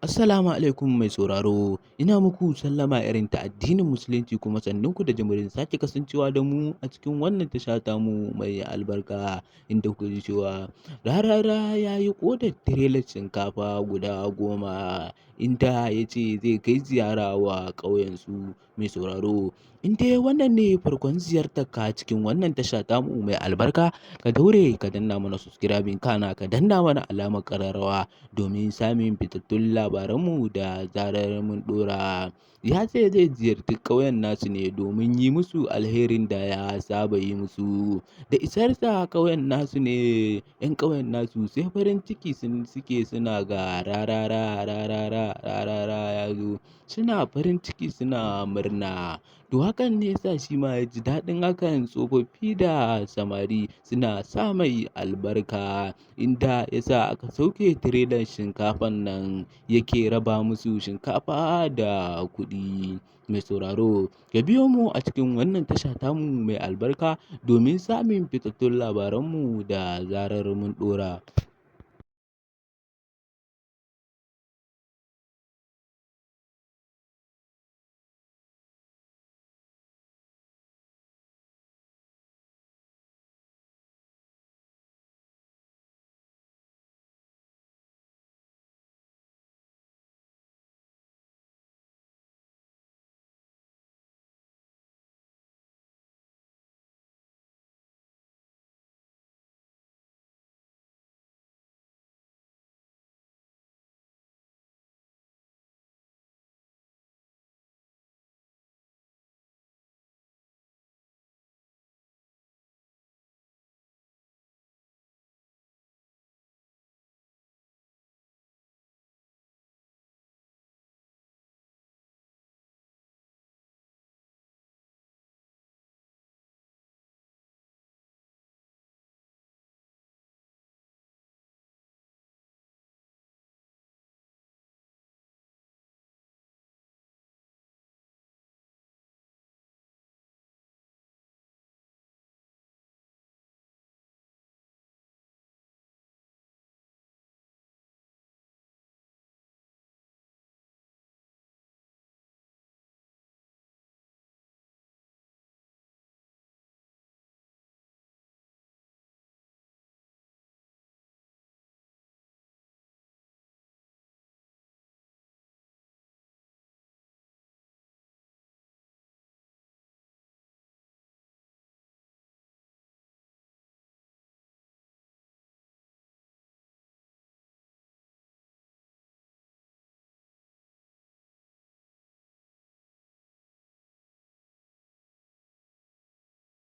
Assalamu alaikum mai sauraro, ina muku sallama irin ta addinin Musulunci kuma sannunku da jimirin sake kasancewa da mu a cikin wannan tasha tamu mai albarka inda kuka ji cewa Rarara ya yi ƙodar tirelar shinkafa guda 10 inda ya ce zai kai ziyara wa ƙauyensu mai sauraro. In dai wannan ne farkon ziyartarka cikin wannan tasha tamu mai albarka, ka daure ka danna mana subscribing kana ka danna mana alamar ƙararrawa domin samun fitattun labaranmu da zarar mun ɗora. Ya ce zai ziyarci ƙauyen nasu ne domin yi musu alherin da ya saba yi musu. Da isarsa ƙauyen nasu ne, 'yan ƙauyen nasu sai farin ciki suke suna ga Rarara ya zo. Suna farin ciki suna murna. To hakan ne yasa shi ma ya ji daɗin hakan, tsofaffi da samari suna sa mai albarka inda ya sa aka sauke tirelar shinkafan nan yake raba musu shinkafa da kuɗi. Mai sauraro, ka biyo mu a cikin wannan tasha tamu mai albarka domin samun fitattun labaranmu da zarar mun ɗora.